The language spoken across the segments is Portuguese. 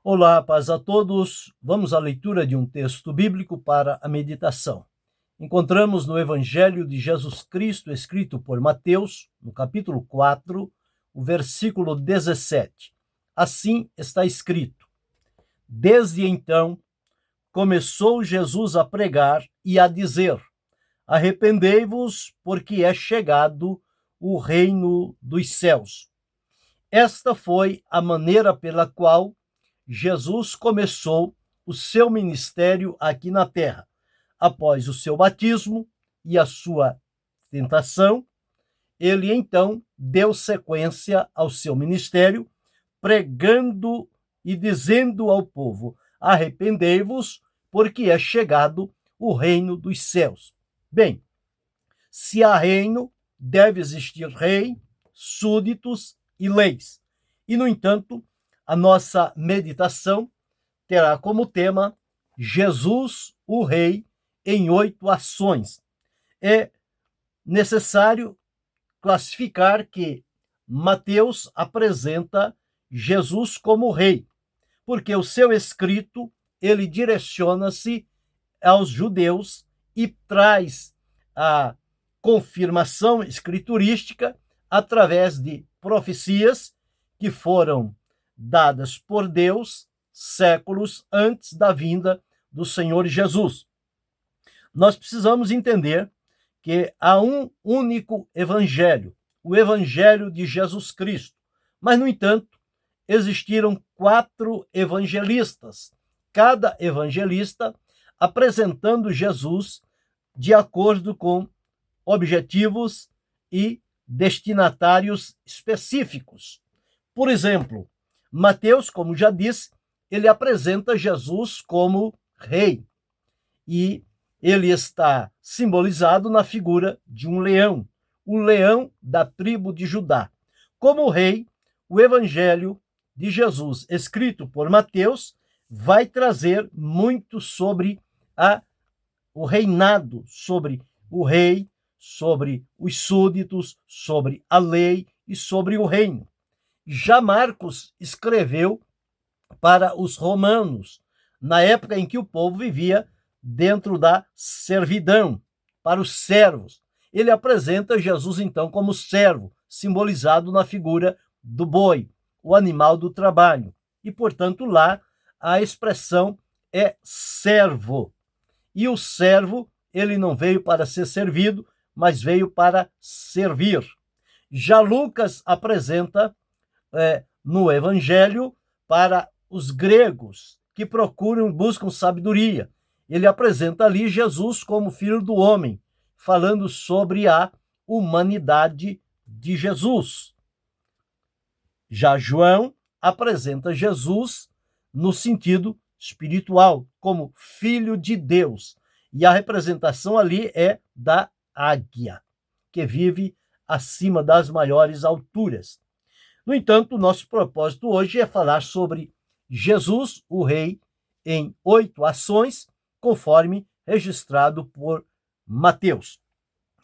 Olá, paz a todos. Vamos à leitura de um texto bíblico para a meditação. Encontramos no Evangelho de Jesus Cristo, escrito por Mateus, no capítulo 4, o versículo 17. Assim está escrito: Desde então, começou Jesus a pregar e a dizer: Arrependei-vos, porque é chegado o reino dos céus. Esta foi a maneira pela qual Jesus começou o seu ministério aqui na terra. Após o seu batismo e a sua tentação, ele então deu sequência ao seu ministério, pregando e dizendo ao povo: arrependei-vos, porque é chegado o reino dos céus. Bem, se há reino, deve existir rei, súditos e leis. E, no entanto, a nossa meditação terá como tema Jesus, o Rei, em 8 ações. É necessário classificar que Mateus apresenta Jesus como Rei, porque o seu escrito ele direciona-se aos judeus e traz a confirmação escriturística através de profecias que foram dadas por Deus séculos antes da vinda do Senhor Jesus. Nós precisamos entender que há um único evangelho, o evangelho de Jesus Cristo. Mas, no entanto, existiram 4 evangelistas, cada evangelista apresentando Jesus de acordo com objetivos e destinatários específicos. Por exemplo, Mateus, como já disse, ele apresenta Jesus como rei e ele está simbolizado na figura de um leão, o leão da tribo de Judá. Como rei, o evangelho de Jesus, escrito por Mateus, vai trazer muito sobre o reinado, sobre o rei, sobre os súditos, sobre a lei e sobre o reino. Já Marcos escreveu para os romanos, na época em que o povo vivia dentro da servidão, para os servos. Ele apresenta Jesus, então, como servo, simbolizado na figura do boi, o animal do trabalho. E, portanto, lá a expressão é servo. E o servo, ele não veio para ser servido, mas veio para servir. Já Lucas apresenta no Evangelho para os gregos que buscam sabedoria. Ele apresenta ali Jesus como filho do homem, falando sobre a humanidade de Jesus. Já João apresenta Jesus no sentido espiritual, como filho de Deus. E a representação ali é da águia, que vive acima das maiores alturas. No entanto, o nosso propósito hoje é falar sobre Jesus, o Rei, em 8 ações, conforme registrado por Mateus.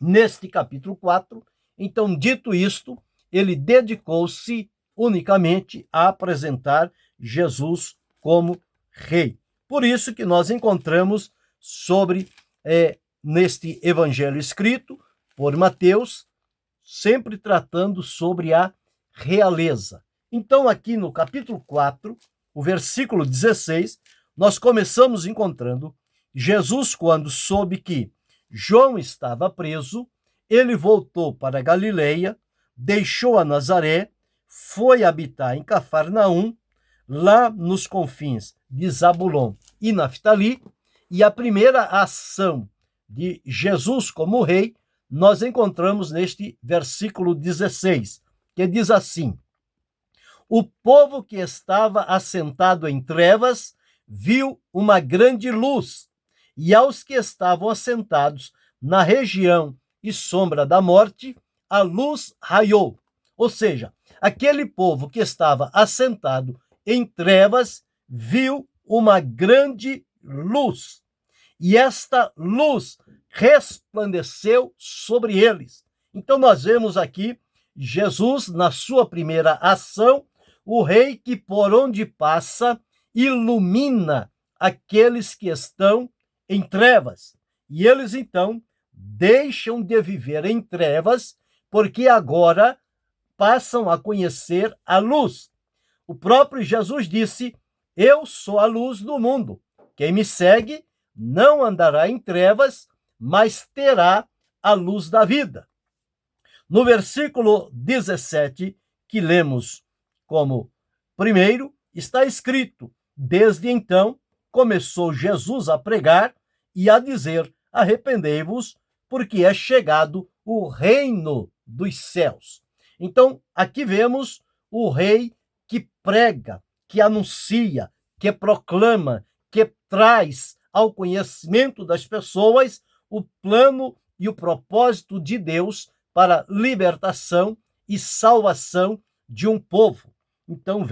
Neste capítulo 4, então, dito isto, ele dedicou-se unicamente a apresentar Jesus como Rei. Por isso que nós encontramos neste evangelho escrito por Mateus, sempre tratando sobre a realeza. Então, aqui no capítulo 4, o versículo 16, nós começamos encontrando Jesus, quando soube que João estava preso, ele voltou para Galileia, deixou a Nazaré, foi habitar em Cafarnaum, lá nos confins de Zabulon e Naftali, e a primeira ação de Jesus como rei nós encontramos neste versículo 16, que diz assim: o povo que estava assentado em trevas viu uma grande luz, e aos que estavam assentados na região e sombra da morte, a luz raiou. Ou seja, aquele povo que estava assentado em trevas viu uma grande luz, e esta luz resplandeceu sobre eles. Então nós vemos aqui Jesus, na sua primeira ação, o rei que por onde passa, ilumina aqueles que estão em trevas. E eles, então, deixam de viver em trevas, porque agora passam a conhecer a luz. O próprio Jesus disse: eu sou a luz do mundo. Quem me segue não andará em trevas, mas terá a luz da vida. No versículo 17, que lemos como primeiro, está escrito: desde então começou Jesus a pregar e a dizer: arrependei-vos, porque é chegado o reino dos céus. Então, aqui vemos o rei que prega, que anuncia, que proclama, que traz ao conhecimento das pessoas o plano e o propósito de Deus para libertação e salvação de um povo. Então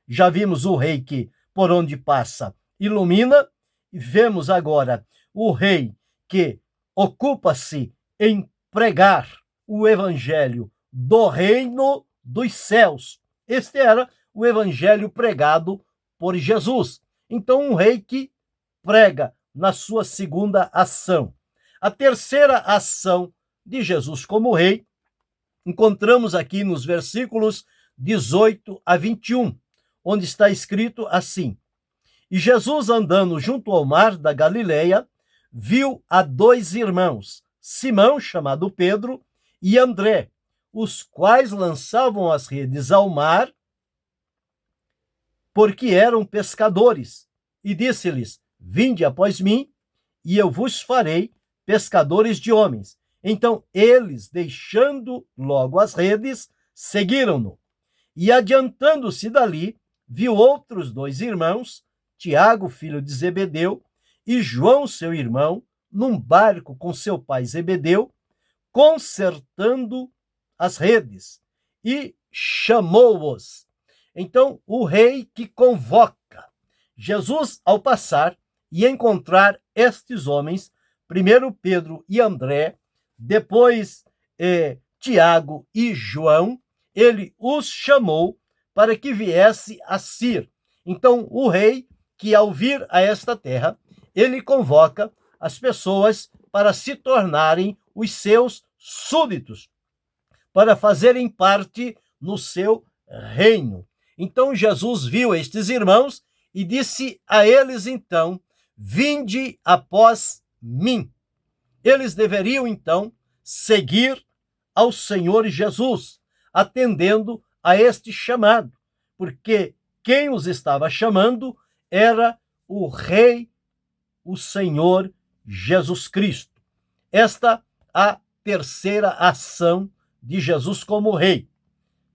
já vimos o rei que por onde passa ilumina, e vemos agora o rei que ocupa-se em pregar o evangelho do reino dos céus. Este era o evangelho pregado por Jesus. Então, um rei que prega na sua segunda ação. A terceira ação de Jesus como rei encontramos aqui nos versículos 18 a 21, onde está escrito assim: e Jesus, andando junto ao mar da Galileia, viu a dois irmãos, Simão, chamado Pedro, e André, os quais lançavam as redes ao mar, porque eram pescadores. E disse-lhes: vinde após mim, e eu vos farei pescadores de homens. Então eles, deixando logo as redes, seguiram-no. E adiantando-se dali, viu outros dois irmãos, Tiago, filho de Zebedeu, e João, seu irmão, num barco com seu pai Zebedeu, consertando as redes, e chamou-os. Então, o rei que convoca. Jesus, ao passar e encontrar estes homens, primeiro Pedro e André, depois Tiago e João, ele os chamou para que viesse a Cir. Então, o rei, que ao vir a esta terra, ele convoca as pessoas para se tornarem os seus súditos, para fazerem parte no seu reino. Então, Jesus viu estes irmãos e disse a eles, então: vinde após mim. Eles deveriam, então, seguir ao Senhor Jesus, atendendo a este chamado, porque quem os estava chamando era o Rei, o Senhor Jesus Cristo. Esta a terceira ação de Jesus como rei.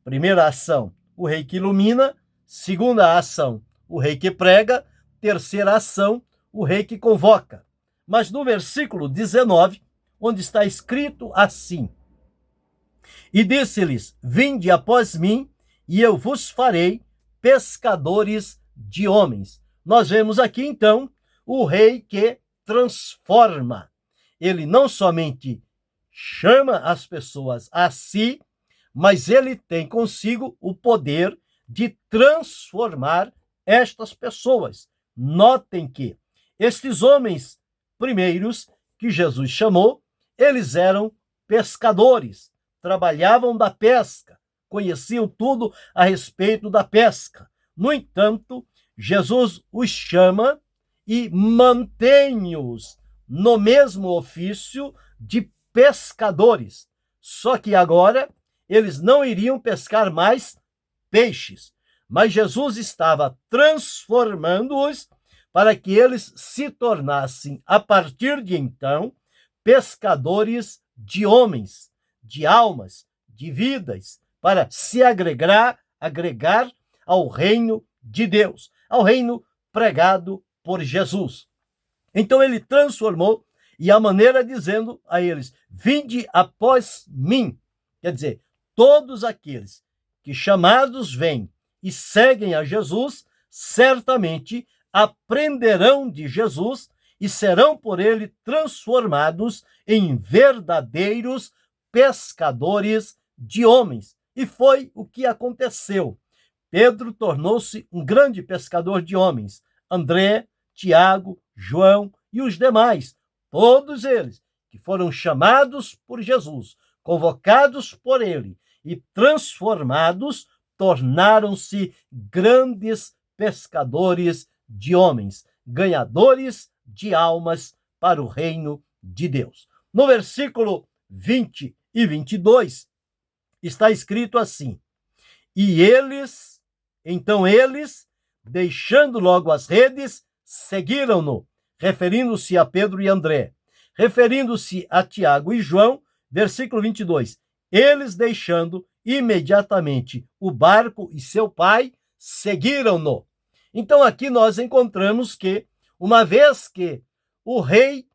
Primeira ação, o rei que ilumina. Segunda ação, o rei que prega. Terceira ação, o rei que convoca. Mas no versículo 19, onde está escrito assim: e disse-lhes: vinde após mim, e eu vos farei pescadores de homens. Nós vemos aqui, então, o rei que transforma. Ele não somente chama as pessoas a si, mas ele tem consigo o poder de transformar estas pessoas. Notem que estes homens primeiros que Jesus chamou, eles eram pescadores, trabalhavam da pesca, conheciam tudo a respeito da pesca. No entanto, Jesus os chama e mantém-os no mesmo ofício de pescadores. Só que agora eles não iriam pescar mais peixes, mas Jesus estava transformando-os para que eles se tornassem, a partir de então, pescadores de homens, de almas, de vidas, para se agregar ao reino de Deus, ao reino pregado por Jesus. Então ele transformou, e a maneira dizendo a eles: vinde após mim. Quer dizer, todos aqueles que chamados vêm e seguem a Jesus, certamente aprenderão de Jesus e serão por ele transformados em verdadeiros pescadores de homens. E foi o que aconteceu. Pedro tornou-se um grande pescador de homens. André, Tiago, João e os demais, todos eles que foram chamados por Jesus, convocados por ele e transformados, tornaram-se grandes pescadores de homens, ganhadores de almas para o reino de Deus. No versículo 20 e 22, está escrito assim: e então eles, deixando logo as redes, seguiram-no, referindo-se a Pedro e André. Referindo-se a Tiago e João, versículo 22, eles, deixando imediatamente o barco e seu pai, seguiram-no. Então aqui nós encontramos que, uma vez que o rei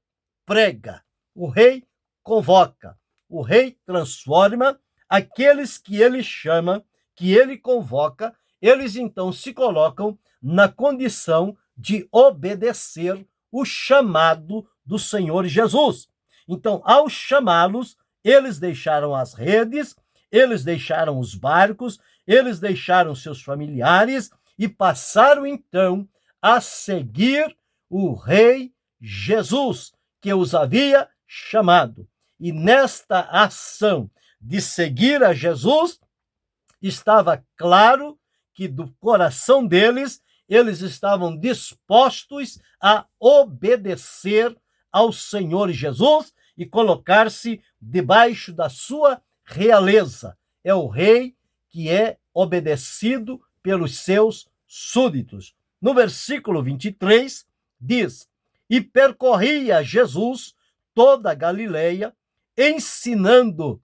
prega, o rei convoca, o rei transforma, aqueles que ele chama, que ele convoca, eles então se colocam na condição de obedecer o chamado do Senhor Jesus. Então, ao chamá-los, eles deixaram as redes, eles deixaram os barcos, eles deixaram seus familiares e passaram então a seguir o rei Jesus, que os havia chamado. E nesta ação de seguir a Jesus, estava claro que do coração deles, eles estavam dispostos a obedecer ao Senhor Jesus e colocar-se debaixo da sua realeza. É o rei que é obedecido pelos seus súditos. No versículo 23, diz: e percorria Jesus toda a Galileia, ensinando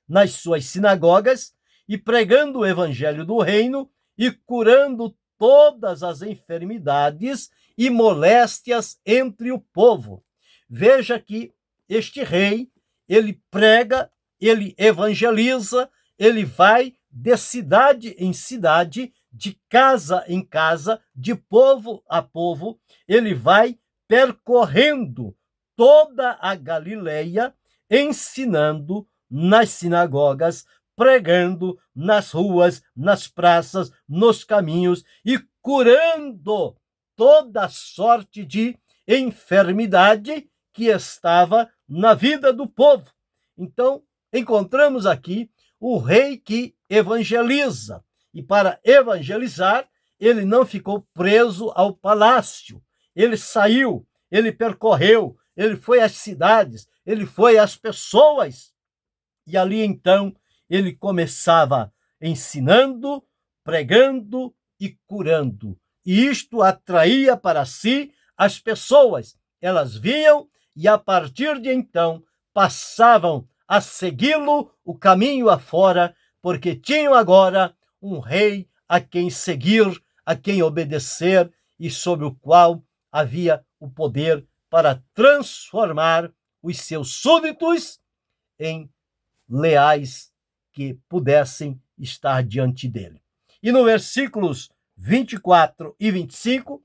nas suas sinagogas e pregando o evangelho do reino e curando todas as enfermidades e moléstias entre o povo. Veja que este rei, ele prega, ele evangeliza, ele vai de cidade em cidade, de casa em casa, de povo a povo, ele vai percorrendo toda a Galileia, ensinando nas sinagogas, pregando nas ruas, nas praças, nos caminhos e curando toda sorte de enfermidade que estava na vida do povo. Então, encontramos aqui o rei que evangeliza. E para evangelizar, ele não ficou preso ao palácio. Ele saiu, ele percorreu, ele foi às cidades, ele foi às pessoas. E ali, então, ele começava ensinando, pregando e curando. E isto atraía para si as pessoas. Elas viam e, a partir de então, passavam a segui-lo o caminho afora, porque tinham agora um rei a quem seguir, a quem obedecer e sobre o qual havia o poder para transformar os seus súditos em leais que pudessem estar diante dele. E no versículos 24 e 25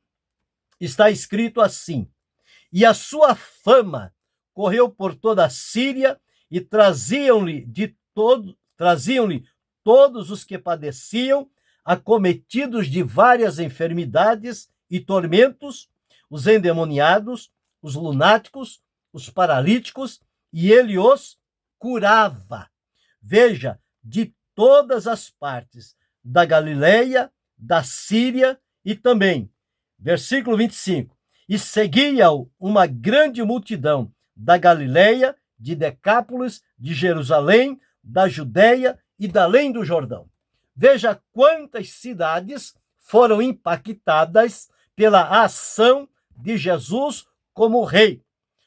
está escrito assim: e a sua fama correu por toda a Síria e traziam-lhe todos os que padeciam, acometidos de várias enfermidades e tormentos, os endemoniados, os lunáticos, os paralíticos, e ele os curava. Veja, de todas as partes da Galileia, da Síria e também, versículo 25, e seguia-o uma grande multidão da Galileia, de Decápolis, de Jerusalém, da Judeia e da além do Jordão. Veja quantas cidades foram impactadas pela ação de Jesus como rei.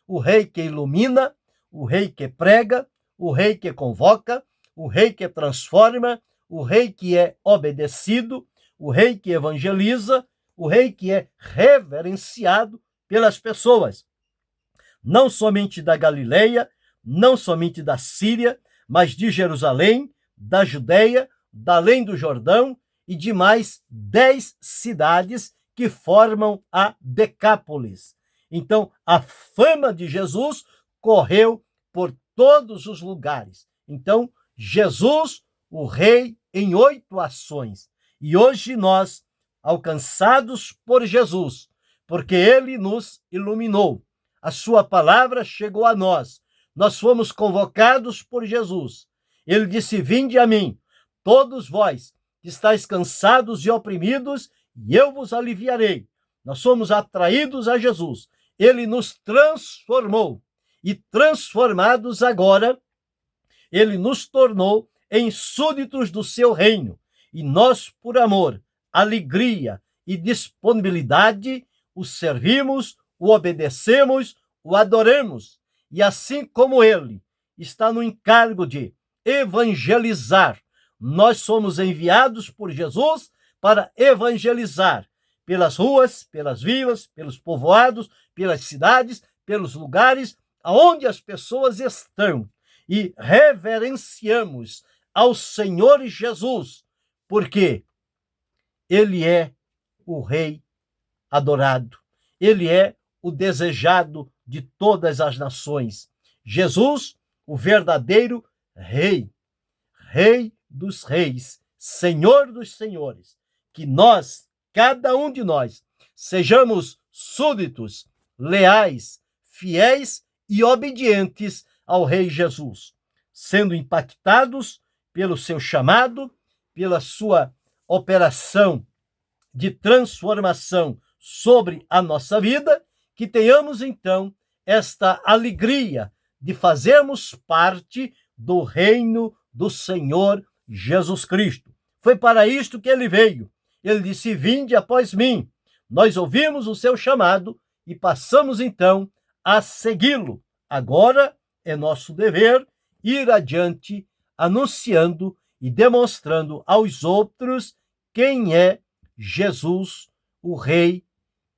O rei que ilumina, o rei que prega, o rei que convoca, o rei que transforma, o rei que é obedecido, o rei que evangeliza, o rei que é reverenciado pelas pessoas. Não somente da Galileia, não somente da Síria, mas de Jerusalém, da Judeia, da além do Jordão e de mais 10 cidades que formam a Decápolis. Então, a fama de Jesus correu por todos os lugares. Então, Jesus, o rei, em 8 ações. E hoje nós, alcançados por Jesus, porque ele nos iluminou, a sua palavra chegou a nós, nós fomos convocados por Jesus. Ele disse: vinde a mim, todos vós que estáis cansados e oprimidos, e eu vos aliviarei. Nós somos atraídos a Jesus. Ele nos transformou. E transformados agora, ele nos tornou em súditos do seu reino. E nós, por amor, alegria e disponibilidade, o servimos, o obedecemos, o adoramos. E assim como ele está no encargo de evangelizar, nós somos enviados por Jesus para evangelizar pelas ruas, pelas vilas, pelos povoados, pelas cidades, pelos lugares aonde as pessoas estão. E reverenciamos ao Senhor Jesus, porque ele é o Rei adorado, ele é o desejado de todas as nações. Jesus, o verdadeiro Rei, Rei dos reis, Senhor dos senhores. Que nós, cada um de nós, sejamos súditos, leais, fiéis e obedientes ao Rei Jesus, sendo impactados pelo seu chamado, pela sua operação de transformação sobre a nossa vida, que tenhamos então esta alegria de fazermos parte do reino do Senhor Jesus Cristo. Foi para isto que ele veio. Ele disse: vinde após mim. Nós ouvimos o seu chamado e passamos então a segui-lo. Agora é nosso dever ir adiante, anunciando e demonstrando aos outros quem é Jesus, o Rei,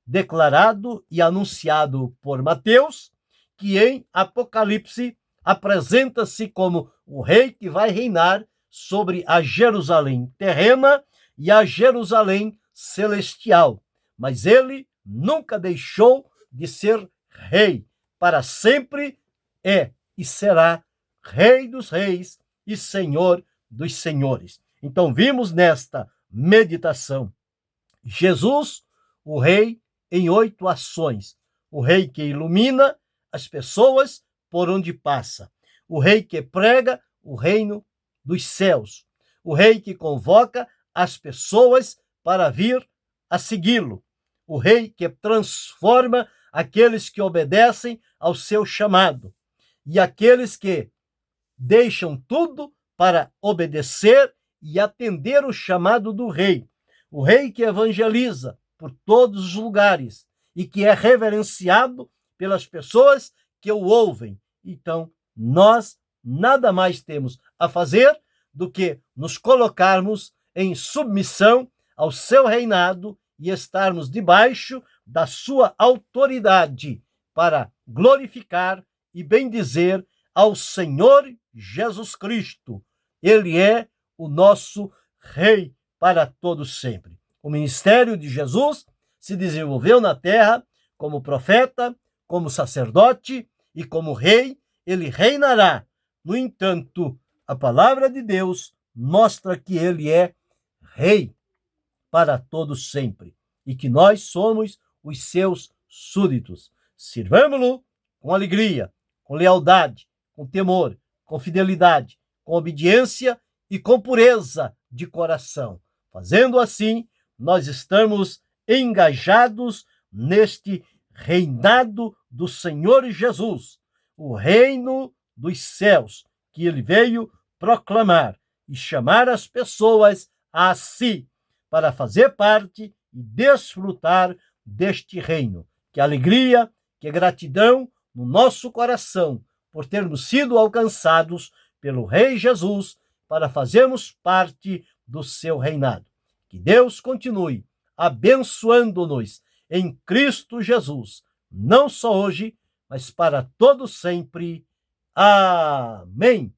declarado e anunciado por Mateus, que em Apocalipse apresenta-se como o Rei que vai reinar sobre a Jerusalém terrena e a Jerusalém celestial. Mas ele nunca deixou de ser Rei. Para sempre é e será Rei dos reis e Senhor dos senhores. Então vimos nesta meditação Jesus, o Rei, em 8 ações. O Rei que ilumina as pessoas por onde passa. O Rei que prega o reino dos céus. O Rei que convoca as pessoas para vir a segui-lo. O Rei que transforma aqueles que obedecem ao seu chamado. E aqueles que deixam tudo para obedecer e atender o chamado do Rei. O Rei que evangeliza por todos os lugares e que é reverenciado pelas pessoas que o ouvem. Então, nós nada mais temos a fazer do que nos colocarmos em submissão ao seu reinado e estarmos debaixo da sua autoridade para glorificar e bendizer ao Senhor Jesus Cristo. Ele é o nosso Rei para todos sempre. O ministério de Jesus se desenvolveu na terra como profeta, como sacerdote e como rei. Ele reinará. No entanto, a palavra de Deus mostra que ele é Rei para todos sempre e que nós somos os seus súditos. Sirvamo-lo com alegria, com lealdade, com temor, com fidelidade, com obediência e com pureza de coração. Fazendo assim, nós estamos engajados neste reinado do Senhor Jesus, o reino dos céus, que ele veio proclamar e chamar as pessoas a si, para fazer parte e desfrutar deste reino. Que alegria, que gratidão no nosso coração por termos sido alcançados pelo Rei Jesus para fazermos parte do seu reinado. Que Deus continue abençoando-nos em Cristo Jesus, não só hoje, mas para todo sempre. Amém.